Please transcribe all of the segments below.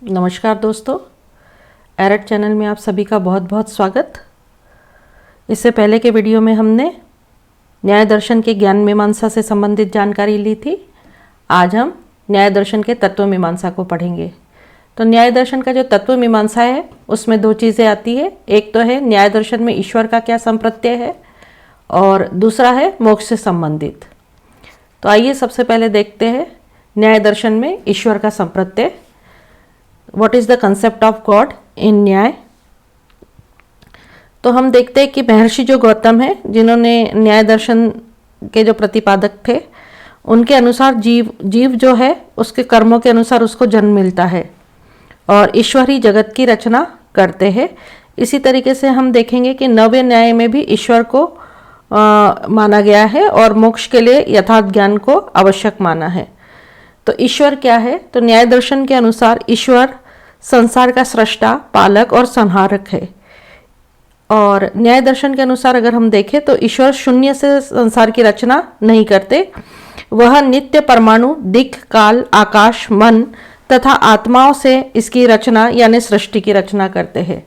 नमस्कार दोस्तों, एरट चैनल में आप सभी का बहुत बहुत स्वागत। इससे पहले के वीडियो में हमने न्याय दर्शन के ज्ञान मीमांसा से संबंधित जानकारी ली थी। आज हम न्याय दर्शन के तत्व मीमांसा को पढ़ेंगे। तो न्याय दर्शन का जो तत्व मीमांसा है उसमें दो चीज़ें आती है। एक तो है न्याय दर्शन में ईश्वर का क्या संप्रत्यय है और दूसरा है मोक्ष से संबंधित। तो आइए सबसे पहले देखते हैं न्याय दर्शन में ईश्वर का संप्रत्यय। What is the concept of God in न्याय। तो हम देखते हैं कि महर्षि जो गौतम है, जिन्होंने न्याय दर्शन के जो प्रतिपादक थे, उनके अनुसार जीव जो है उसके कर्मों के अनुसार उसको जन्म मिलता है और ईश्वर ही जगत की रचना करते हैं। इसी तरीके से हम देखेंगे कि नव्य न्याय में भी ईश्वर को माना गया है और मोक्ष के लिए यथार्थ ज्ञान को आवश्यक माना है। तो ईश्वर क्या है? तो न्याय दर्शन के अनुसार ईश्वर संसार का सृष्टा, पालक और संहारक है। और न्याय दर्शन के अनुसार अगर हम देखें तो ईश्वर शून्य से संसार की रचना नहीं करते। वह नित्य परमाणु, दिक्, काल, आकाश, मन तथा आत्माओं से इसकी रचना यानी सृष्टि की रचना करते हैं।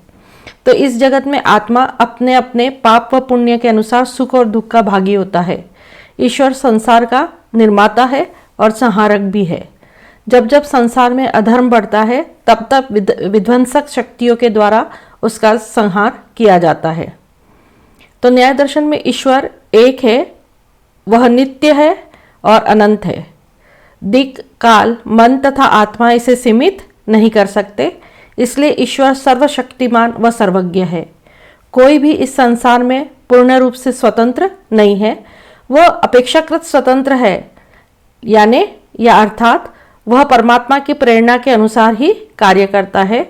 तो इस जगत में आत्मा अपने अपने पाप व पुण्य के अनुसार सुख और दुख का भागी होता है। ईश्वर संसार का निर्माता है और संहारक भी है। जब जब संसार में अधर्म बढ़ता है तब तब विध्वंसक शक्तियों के द्वारा उसका संहार किया जाता है। तो न्याय दर्शन में ईश्वर एक है, वह नित्य है और अनंत है। दिक्, काल, मन तथा आत्मा इसे सीमित नहीं कर सकते, इसलिए ईश्वर सर्वशक्तिमान व सर्वज्ञ है। कोई भी इस संसार में पूर्ण रूप से स्वतंत्र नहीं है, वह अपेक्षाकृत स्वतंत्र है, यानी या अर्थात वह परमात्मा की प्रेरणा के अनुसार ही कार्य करता है।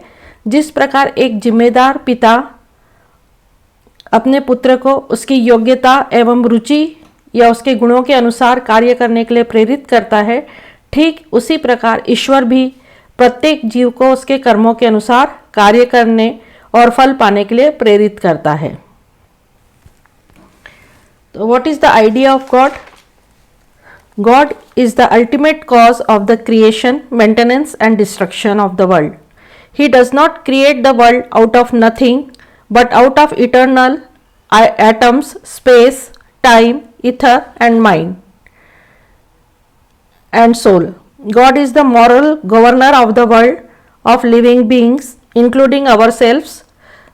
जिस प्रकार एक जिम्मेदार पिता अपने पुत्र को उसकी योग्यता एवं रुचि या उसके गुणों के अनुसार कार्य करने के लिए प्रेरित करता है, ठीक उसी प्रकार ईश्वर भी प्रत्येक जीव को उसके कर्मों के अनुसार कार्य करने और फल पाने के लिए प्रेरित करता है। तो what is the idea of God? God is the ultimate cause of the creation, maintenance and destruction of the world. He does not create the world out of nothing, but out of eternal atoms, space, time, ether and mind and soul. God is the moral governor of the world of living beings, including ourselves,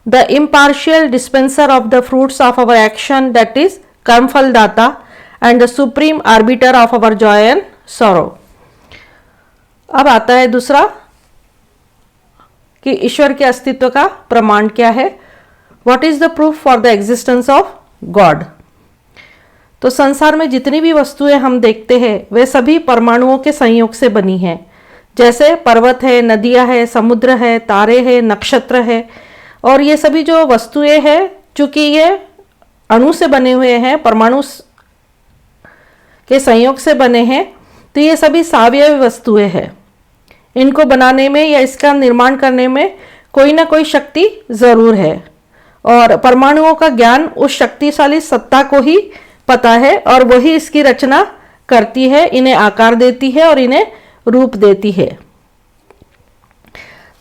the impartial dispenser of the fruits of our action, that is Karmphal Data, and the supreme arbiter of our joy and sorrow. अब आता है दूसरा कि ईश्वर के अस्तित्व का प्रमाण क्या है। What is the proof for the existence of God? तो संसार में जितनी भी वस्तुएं हम देखते हैं वे सभी परमाणुओं के संयोग से बनी हैं। जैसे पर्वत है, नदियां है, समुद्र है, तारे हैं, नक्षत्र है। और ये सभी जो वस्तुएं हैं, चूंकि ये अणु से बने हुए हैं, परमाणु के संयोग से बने हैं, तो ये सभी सावयवी वस्तुएं हैं। इनको बनाने में या इसका निर्माण करने में कोई ना कोई शक्ति जरूर है और परमाणुओं का ज्ञान उस शक्तिशाली सत्ता को ही पता है और वही इसकी रचना करती है, इन्हें आकार देती है और इन्हें रूप देती है।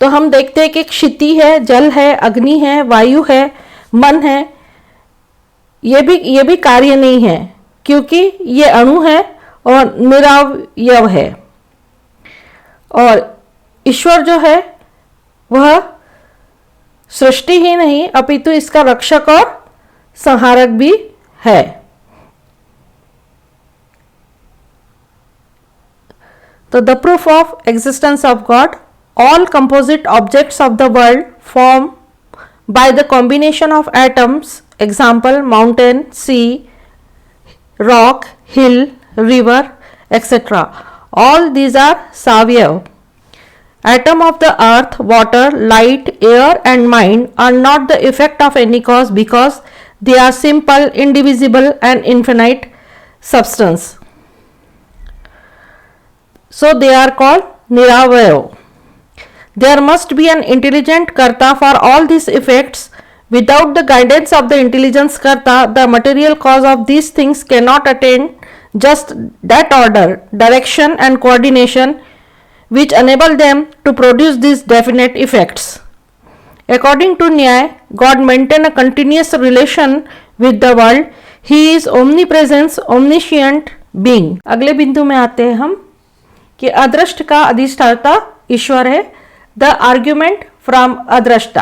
तो हम देखते हैं कि क्षिति है, जल है, अग्नि है, वायु है, मन है। ये भी कार्य नहीं है क्योंकि ये अणु है और निरवयव है। और ईश्वर जो है वह सृष्टि ही नहीं अपितु इसका रक्षक और संहारक भी है। तो the proof of existence of God, all composite objects of the world form by the combination of atoms, example mountain, sea, rock, hill, river, etc. All these are savyav. Atom of the earth, water, light, air and mind are not the effect of any cause because they are simple, indivisible and infinite substance. So they are called niravayav. There must be an intelligent karta for all these effects. Without the guidance of the intelligence karta, the material cause of these things cannot attain just that order, direction and coordination which enable them to produce these definite effects. According to Nyaya, God maintains a continuous relation with the world. He is omnipresent, omniscient being. अगले बिंदु में आते हैं हम कि अदृष्ट का अधिष्ठाता ईश्वर है. The argument from adrishta.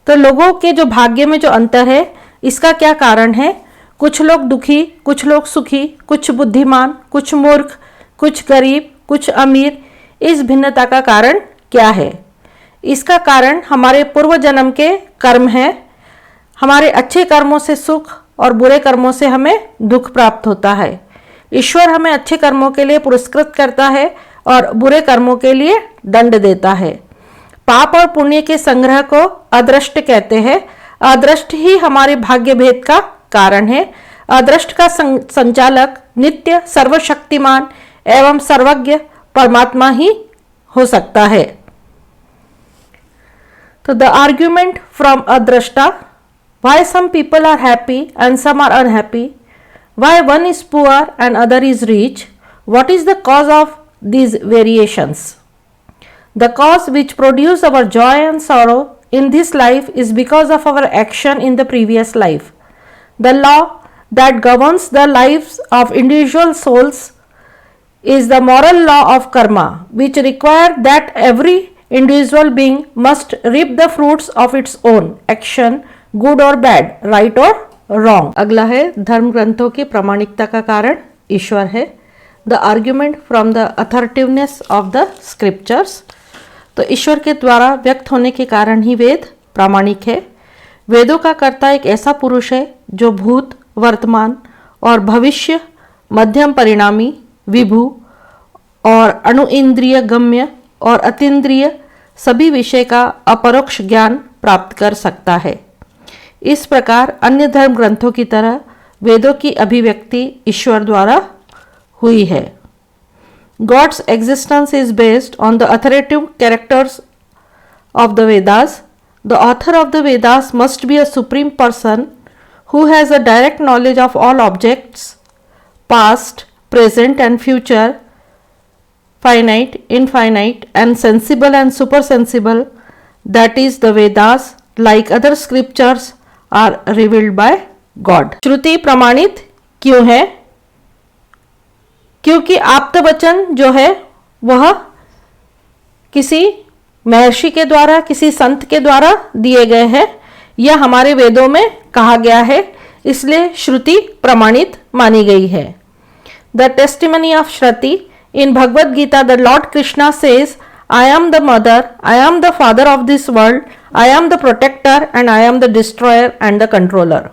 तो लोगों के जो भाग्य में जो अंतर है, इसका क्या कारण है? कुछ लोग दुखी, कुछ लोग सुखी, कुछ बुद्धिमान, कुछ मूर्ख, कुछ गरीब, कुछ अमीर. इस भिन्नता का कारण क्या है? इसका कारण हमारे पूर्व जन्म के कर्म है. हमारे अच्छे कर्मों से सुख और बुरे कर्मों से हमें दुख प्राप्त होता है. ईश्वर हमें अच्छे कर्मों के लिए पुरस्कृत करता है और बुरे कर्मों के लिए दंड देता है. पाप और पुण्य के संग्रह को अदृष्ट कहते हैं. अदृष्ट ही हमारे भाग्य भेद का कारण है. अदृष्ट का संचालक नित्य सर्वशक्तिमान एवं सर्वज्ञ परमात्मा ही हो सकता है. तो the argument from adrishta. Why some people are happy and some are unhappy. Why one is poor and other is rich. What is the cause of these variations? The cause which produce our joy and sorrow in this life is because of our action in the previous life. The law that governs the lives of individual souls is the moral law of karma, which require that every individual being must reap the fruits of its own action, good or bad, right or wrong. अगला है धर्म ग्रंथों की प्रामाणिकता का कारण ईश्वर है. The argument from the authoritativeness of the scriptures. तो ईश्वर के द्वारा व्यक्त होने के कारण ही वेद प्रामाणिक है. वेदों का कर्ता एक ऐसा पुरुष है जो भूत, वर्तमान और भविष्य, मध्यम परिणामी, विभु और अणुइंद्रिय गम्य और अतीन्द्रिय सभी विषय का अपरोक्ष ज्ञान प्राप्त कर सकता है. इस प्रकार अन्य धर्म ग्रंथों की तरह वेदों की अभिव्यक्ति ईश्वर द्वारा हुई है. God's existence is based on the authoritative characters of the Vedas. The author of the Vedas must be a supreme person who has a direct knowledge of all objects, past, present and future, finite, infinite and sensible and supersensible. That is, the Vedas, like other scriptures, are revealed by God. श्रुति प्रमाणित क्यों है? क्योंकि आप्त वचन जो है वह किसी महर्षि के द्वारा, किसी संत के द्वारा दिए गए हैं. यह हमारे वेदों में कहा गया है, इसलिए श्रुति प्रमाणित मानी गई है. The testimony of shruti. In Bhagavad Gita the Lord Krishna says, I am the mother, I am the father of this world, I am the protector and I am the destroyer and the controller.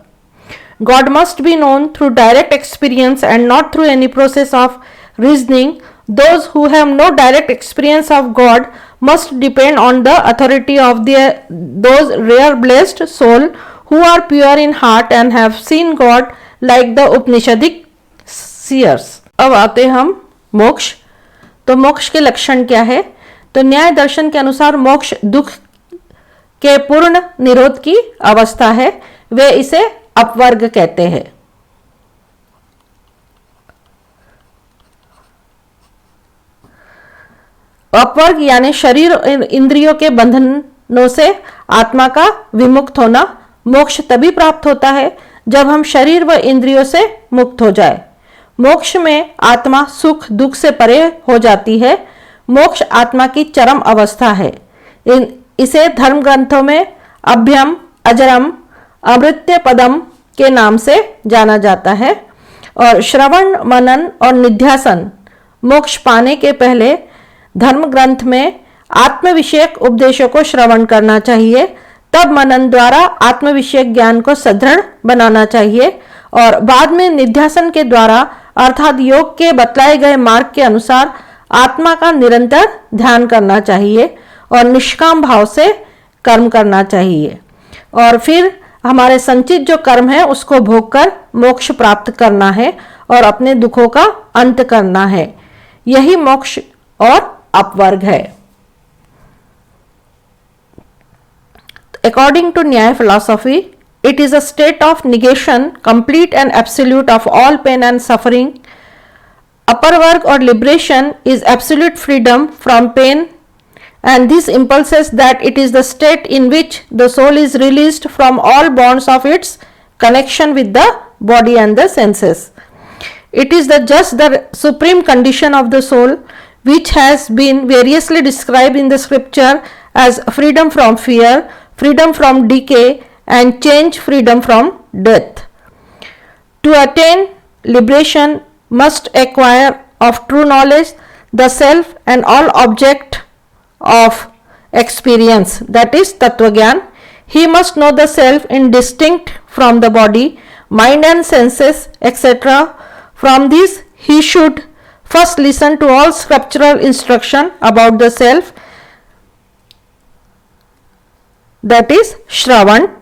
God must be known through direct experience and not through any process of reasoning. Those who have no direct experience of God must depend on the authority of those rare blessed souls who are pure in heart and have seen God, like the Upanishadic seers. अब आते हम मोक्ष. तो मोक्ष के लक्षण क्या है? तो न्याय दर्शन के अनुसार मोक्ष दुख के पूर्ण निरोध की अवस्था है. वे इसे अपवर्ग कहते हैं. अपवर्ग यानी शरीर इंद्रियों के बंधनों से आत्मा का विमुक्त होना. मोक्ष तभी प्राप्त होता है जब हम शरीर व इंद्रियों से मुक्त हो जाए. मोक्ष में आत्मा सुख दुख से परे हो जाती है. मोक्ष आत्मा की चरम अवस्था है. इसे धर्म ग्रंथों में अभ्यम, अजरम, अमृत्य पदम के नाम से जाना जाता है. और श्रवण, मनन और निध्यासन. मोक्ष पाने के पहले धर्म ग्रंथ में आत्म विषयक उपदेशों को श्रवण करना चाहिए. तब मनन द्वारा आत्म विषयक ज्ञान को सुदृढ़ बनाना चाहिए और बाद में निध्यासन के द्वारा अर्थात योग के बतलाए गए मार्ग के अनुसार आत्मा का निरंतर ध्यान करना चाहिए और निष्काम भाव से कर्म करना चाहिए. और फिर हमारे संचित जो कर्म है उसको भोग कर मोक्ष प्राप्त करना है और अपने दुखों का अंत करना है. यही मोक्ष और अपवर्ग है. According to Nyaya philosophy, it is a state of negation, complete and absolute of all pain and suffering, Upper work or liberation is absolute freedom from pain, and this impulses that it is the state in which the soul is released from all bonds of its connection with the body and the senses. It is just the supreme condition of the soul, which has been variously described in the scripture as freedom from fear, freedom from decay, and change, freedom from death. To attain liberation must acquire of true knowledge the self and all object of experience, that is Tattva-gyan. He must know the self indistinct from the body, mind and senses, etc. From this he should first listen to all scriptural instruction about the self, that is Shravan,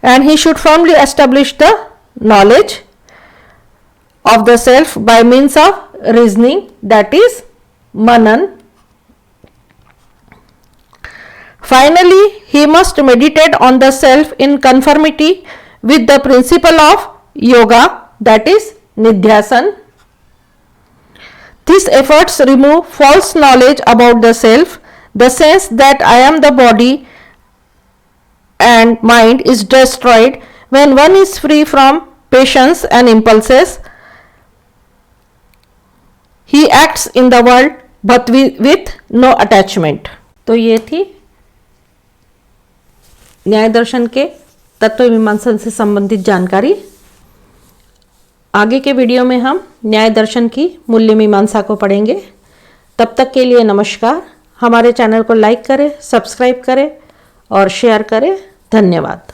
and he should firmly establish the knowledge of the self by means of reasoning, that is Manan. Finally, he must meditate on the self in conformity with the principle of yoga, that is Nidhyasan. These efforts remove false knowledge about the self. The sense that I am the body and mind is destroyed when one is free from passions and impulses. He acts in the world but with no attachment. तो ये थी न्याय दर्शन के तत्व मीमांसा से संबंधित जानकारी। आगे के वीडियो में हम न्याय दर्शन की मूल्य मीमांसा को पढ़ेंगे। तब तक के लिए नमस्कार। हमारे चैनल को लाइक करें, सब्सक्राइब करें और शेयर करें। धन्यवाद।